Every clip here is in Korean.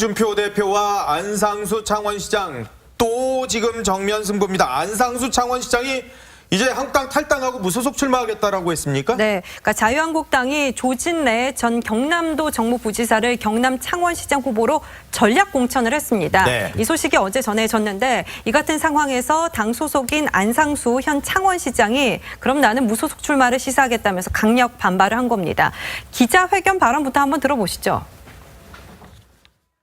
홍준표 대표와 안상수 창원시장 또 지금 정면 승부입니다. 안상수 창원시장이 이제 한국당 탈당하고 무소속 출마하겠다라고 했습니까? 네, 그러니까 자유한국당이 조진래 전 경남도 정무부지사를 경남 창원시장 후보로 전략 공천을 했습니다. 네. 이 소식이 어제 전해졌는데 이 같은 상황에서 당 소속인 안상수 현 창원시장이 그럼 나는 무소속 출마를 시사하겠다면서 강력 반발을 한 겁니다. 기자회견 발언부터 한번 들어보시죠.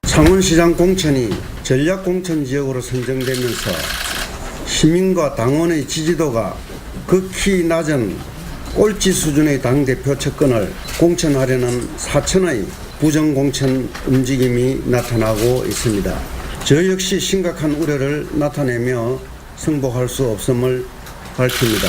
창원시장 공천이 전략공천 지역으로 선정되면서 시민과 당원의 지지도가 극히 낮은 꼴찌 수준의 당대표 측근을 공천하려는 사천의 부정공천 움직임이 나타나고 있습니다. 저 역시 심각한 우려를 나타내며 승복할 수 없음을 밝힙니다.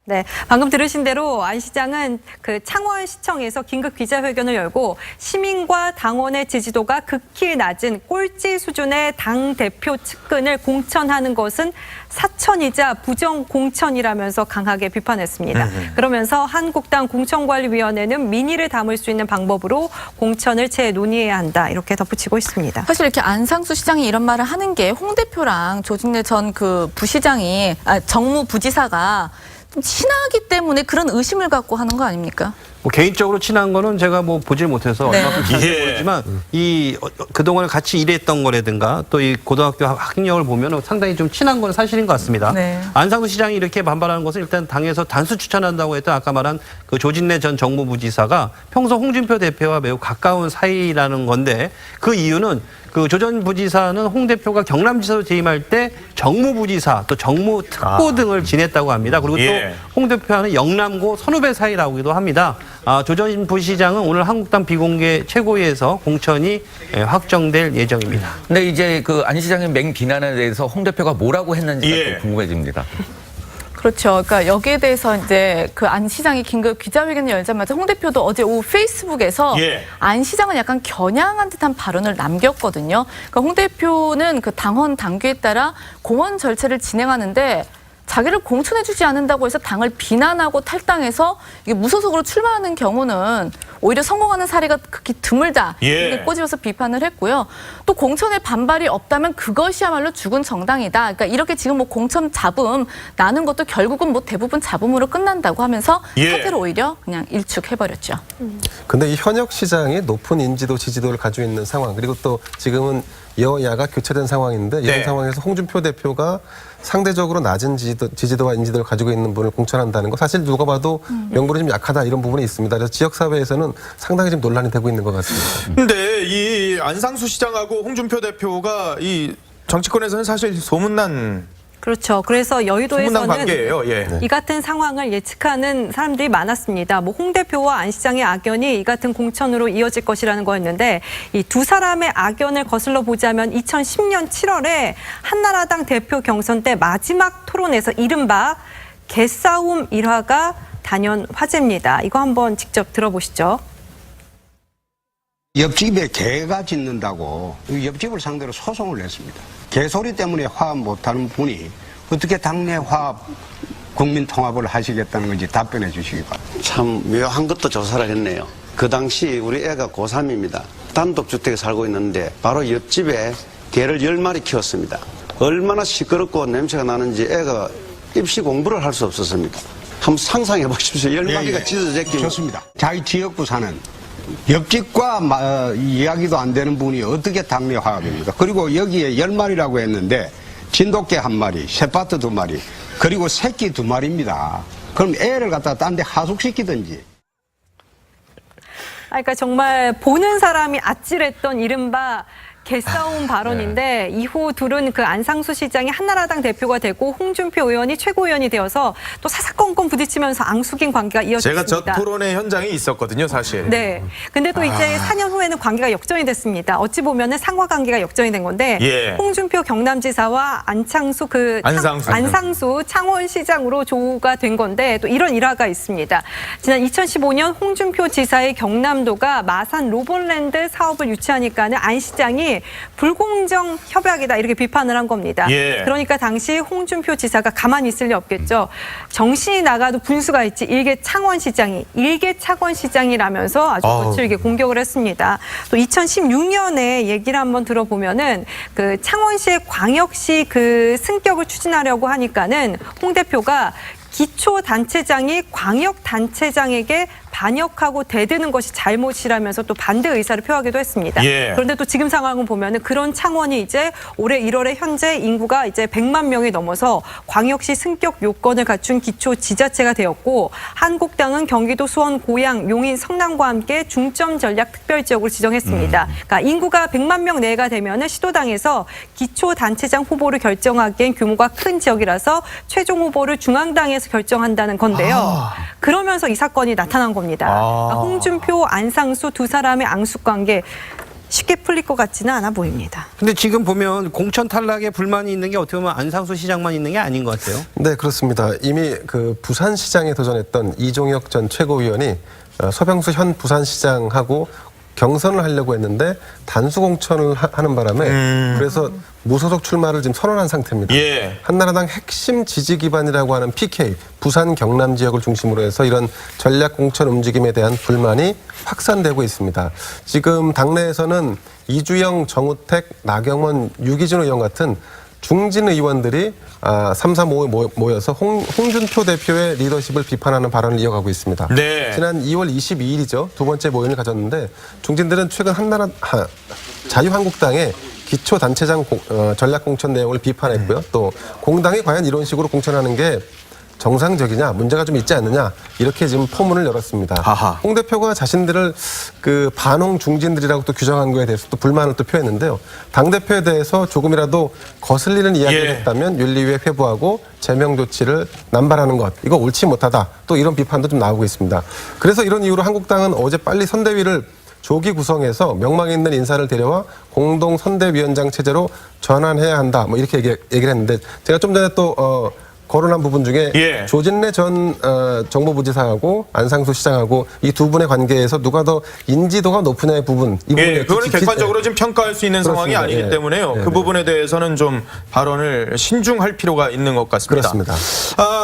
네, 방금 들으신 대로 안 시장은 그 창원시청에서 긴급 기자회견을 열고 시민과 당원의 지지도가 극히 낮은 꼴찌 수준의 당대표 측근을 공천하는 것은 사천이자 부정공천이라면서 강하게 비판했습니다. 그러면서 한국당 공천관리위원회는 민의를 담을 수 있는 방법으로 공천을 논의해야 한다. 이렇게 덧붙이고 있습니다. 사실 이렇게 안상수 시장이 이런 말을 하는 게 홍 대표랑 조진래 전 그 부시장이 정무부지사가 좀 친하기 때문에 그런 의심을 갖고 하는 거 아닙니까? 뭐 개인적으로 친한 거는 제가 뭐 보질 못해서 네. 얼마큼 친한지 모르지만 이 그동안 같이 일했던 거라든가 또 이 고등학교 학력을 보면 상당히 좀 친한 건 사실인 것 같습니다. 네. 안상수 시장이 이렇게 반발하는 것은 일단 당에서 단수 추천한다고 했던 아까 말한 그 조진래 전 정무부지사가 평소 홍준표 대표와 매우 가까운 사이라는 건데 그 이유는 그 조 전 부지사는 홍 대표가 경남지사로 재임할 때 정무부지사 또 정무특보 등을 지냈다고 합니다. 그리고 예. 또 홍 대표와는 영남고 선후배 사이라고도 합니다. 조 전 부시장은 오늘 한국당 비공개 최고위에서 공천이 확정될 예정입니다. 근데 이제 그 안 시장의 맹비난에 대해서 홍 대표가 뭐라고 했는지가 예. 또 궁금해집니다. 그렇죠. 그러니까 여기에 대해서 이제 그 안 시장이 긴급 기자회견을 열자마자 홍 대표도 어제 오후 페이스북에서 예. 안 시장을 약간 겨냥한 듯한 발언을 남겼거든요. 그러니까 홍 대표는 그 당헌 당규에 따라 공원 절차를 진행하는데 자기를 공천해주지 않는다고 해서 당을 비난하고 탈당해서 이게 무소속으로 출마하는 경우는 오히려 성공하는 사례가 극히 드물다. 예. 이렇게 꼬집어서 비판을 했고요. 또 공천에 반발이 없다면 그것이야말로 죽은 정당이다. 그러니까 이렇게 지금 뭐 공천 잡음 나눈 것도 결국은 뭐 대부분 잡음으로 끝난다고 하면서 예. 사태를 오히려 그냥 일축해버렸죠. 근데 이 현역 시장이 높은 인지도, 지지도를 가지고 있는 상황, 그리고 또 지금은 여야가 교체된 상황인데 이런 네. 상황에서 홍준표 대표가 상대적으로 낮은 지지도와 인지도를 가지고 있는 분을 공천한다는 거 사실 누가 봐도 명분이 좀 약하다 이런 부분이 있습니다. 그래서 지역사회에서는 상당히 좀 논란이 되고 있는 것 같습니다. 근데 이 안상수 시장하고 홍준표 대표가 이 정치권에서는 사실 소문난 그렇죠. 그래서 소문난 여의도에서는 관계예요. 예. 이 같은 상황을 예측하는 사람들이 많았습니다. 뭐 홍 대표와 안 시장의 악연이 이 같은 공천으로 이어질 것이라는 거였는데 이 두 사람의 악연을 거슬러 보자면 2010년 7월에 한나라당 대표 경선 때 마지막 토론에서 이른바 개싸움 일화가 단연 화제입니다. 이거 한번 직접 들어보시죠. 옆집에 개가 짖는다고 옆집을 상대로 소송을 냈습니다. 개소리 때문에 화합 못하는 분이 어떻게 당내 화합, 국민 통합을 하시겠다는 건지 답변해 주시기 바랍니다. 참 묘한 것도 조사를 했네요. 그 당시 우리 애가 고3입니다. 단독주택에 살고 있는데 바로 옆집에 개를 10마리 키웠습니다. 얼마나 시끄럽고 냄새가 나는지 애가 입시 공부를 할 수 없었습니다. 한번 상상해 보십시오. 10마리가 짖어 제끼면. 좋습니다. 자기 지역구 사는 옆집과 이야기도 안 되는 분이 어떻게 당내 화합입니까? 그리고 여기에 10마리라고 했는데 진돗개 1마리, 새파트 2마리, 그리고 새끼 2마리입니다. 그럼 애를 갖다 딴 데 하숙시키든지. 그러니까 정말 보는 사람이 아찔했던 이른바 개싸움 발언인데 이후 둘은 그 안상수 시장이 한나라당 대표가 되고 홍준표 의원이 최고위원이 되어서 또 사사건건 부딪히면서 앙숙인 관계가 이어졌습니다. 제가 저 토론회 현장에 있었거든요, 사실. 네. 근데 또 이제 4년 후에는 관계가 역전이 됐습니다. 어찌 보면은 상하 관계가 역전이 된 건데 예. 홍준표 경남지사와 안상수 창원시장으로 조우가 된 건데 또 이런 일화가 있습니다. 지난 2015년 홍준표 지사의 경남도가 마산 로봇랜드 사업을 유치하니까는 안 시장이 대변인이 불공정 협약이다 이렇게 비판을 한 겁니다. 예. 그러니까 당시 홍준표 지사가 가만히 있을 리 없겠죠. 정신이 나가도 분수가 있지 일개 창원시장이라면서 아주 거칠게 공격을 했습니다. 또 2016년에 얘기를 한번 들어보면은 그 창원시의 광역시 그 승격을 추진하려고 하니까는 홍 대표가 기초단체장이 광역단체장에게 반역하고 대드는 것이 잘못이라면서 또 반대 의사를 표하기도 했습니다. 예. 그런데 또 지금 상황을 보면은 그런 창원이 이제 올해 1월에 현재 인구가 이제 100만 명이 넘어서 광역시 승격 요건을 갖춘 기초지자체가 되었고 한국당은 경기도 수원, 고양, 용인, 성남과 함께 중점 전략 특별지역으로 지정했습니다. 그러니까 인구가 100만 명 내외가 되면은 시도당에서 기초단체장 후보를 결정하기엔 규모가 큰 지역이라서 최종 후보를 중앙당에서 결정한다는 건데요. 그러면서 이 사건이 나타난 겁니다. 그러니까 홍준표, 안상수 두 사람의 앙숙 관계 쉽게 풀릴 것 같지는 않아 보입니다. 근데 지금 보면 공천 탈락에 불만이 있는 게 어떻게 보면 안상수 시장만 있는 게 아닌 것 같아요. 네, 그렇습니다. 이미 그 부산시장에 도전했던 이종혁 전 최고위원이 서병수 현 부산시장하고 경선을 하려고 했는데 단수 공천을 하는 바람에 그래서 무소속 출마를 지금 선언한 상태입니다. 예. 한나라당 핵심 지지 기반이라고 하는 PK, 부산 경남 지역을 중심으로 해서 이런 전략 공천 움직임에 대한 불만이 확산되고 있습니다. 지금 당내에서는 이주영, 정우택, 나경원, 유기준 의원 같은 중진 의원들이 3-3-5에 모여서 홍준표 대표의 리더십을 비판하는 발언을 이어가고 있습니다. 네. 지난 2월 22일이죠. 두 번째 모임을 가졌는데 중진들은 최근 자유한국당의 기초단체장 전략 공천 내용을 비판했고요. 또 공당이 과연 이런 식으로 공천하는 게 정상적이냐, 문제가 좀 있지 않느냐 이렇게 지금 포문을 열었습니다. 아하. 홍 대표가 자신들을 그 반홍 중진들이라고 또 규정한 거에 대해서 또 불만을 또 표했는데요. 당 대표에 대해서 조금이라도 거슬리는 이야기를 예. 했다면 윤리위에 회부하고 제명 조치를 남발하는 것, 이거 옳지 못하다. 또 이런 비판도 좀 나오고 있습니다. 그래서 이런 이유로 한국당은 어제 빨리 선대위를 조기 구성해서 명망 있는 인사를 데려와 공동 선대위원장 체제로 전환해야 한다. 뭐 이렇게 얘기를 했는데 제가 좀 전에 또 거론한 부분 중에 예. 조진래 전 정무부지사하고 안상수 시장하고 이 두 분의 관계에서 누가 더 인지도가 높으냐의 부분 이 부분에 그거는 객관적으로 지금 평가할 수 있는 상황이 그렇습니다. 아니기 예. 때문에요. 네, 그 네. 부분에 대해서는 좀 발언을 신중할 필요가 있는 것 같습니다. 그렇습니다.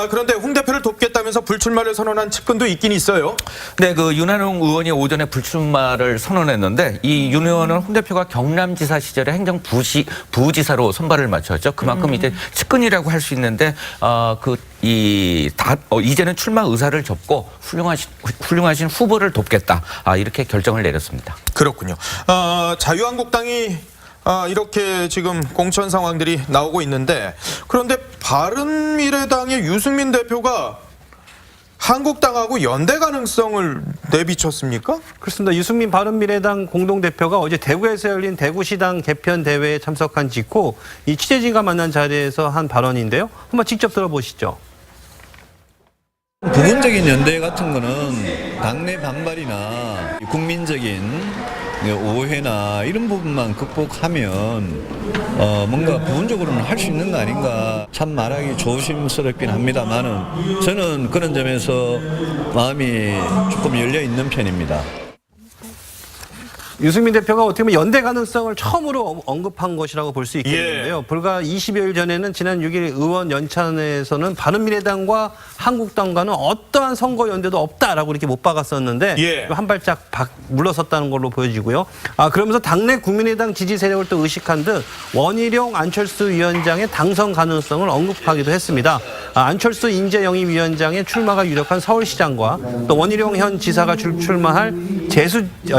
그런데 홍 대표를 돕겠다면서 불출마를 선언한 측근도 있긴 있어요. 네, 그 윤한홍 의원이 오전에 불출마를 선언했는데 이 윤 의원은 홍 대표가 경남지사 시절에 행정부지사로 선발을 마쳤죠. 그만큼 이제 측근이라고 할 수 있는데 이제는 출마 의사를 접고 훌륭하신 후보를 돕겠다. 이렇게 결정을 내렸습니다. 그렇군요. 자유한국당이 이렇게 지금 공천 상황들이 나오고 있는데 그런데 바른미래당의 유승민 대표가 한국당하고 연대 가능성을 내비쳤습니까? 그렇습니다. 유승민 바른미래당 공동대표가 어제 대구에서 열린 대구시당 개편 대회에 참석한 직후 이 취재진과 만난 자리에서 한 발언인데요. 한번 직접 들어보시죠. 부분적인 연대 같은 거는 당내 반발이나 국민적인 오해나 이런 부분만 극복하면 뭔가 부분적으로는 할 수 있는 거 아닌가. 참 말하기 조심스럽긴 합니다만은 저는 그런 점에서 마음이 조금 열려 있는 편입니다. 유승민 대표가 어떻게 보면 연대 가능성을 처음으로 언급한 것이라고 볼 수 있겠는데요. 불과 20여일 전에는 지난 6일 의원 연찬회에서는 바른미래당과 한국당과는 어떠한 선거 연대도 없다라고 이렇게 못 박았었는데 한 발짝 물러섰다는 걸로 보여지고요. 그러면서 당내 국민의당 지지 세력을 또 의식한 듯 원희룡 안철수 위원장의 당선 가능성을 언급하기도 했습니다. 안철수 인재영입위원장의 출마가 유력한 서울시장과 또 원희룡 현 지사가 출마할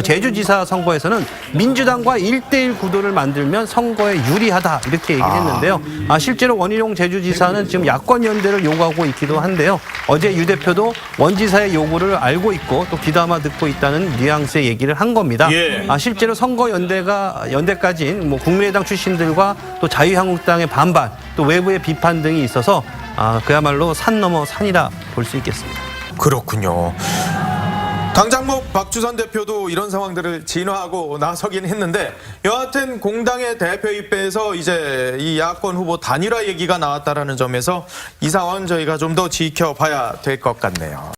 제주지사 선거에서는 민주당과 1대1 구도를 만들면 선거에 유리하다 이렇게 얘기를 했는데요. 실제로 원희룡 제주지사는 지금 야권 연대를 요구하고 있기도 한데요. 어제 유 대표도 원 지사의 요구를 알고 있고 또 귀담아 듣고 있다는 뉘앙스의 얘기를 한 겁니다. 실제로 선거 연대까지는 뭐 국민의당 출신들과 또 자유한국당의 반발 또 외부의 비판 등이 있어서 그야말로 산 넘어 산이라 볼 수 있겠습니다. 그렇군요. 당장 뭐 박주선 대표도 이런 상황들을 진화하고 나서긴 했는데 여하튼 공당의 대표 입배에서 이제 이 야권 후보 단일화 얘기가 나왔다라는 점에서 이 상황은 저희가 좀 더 지켜봐야 될 것 같네요.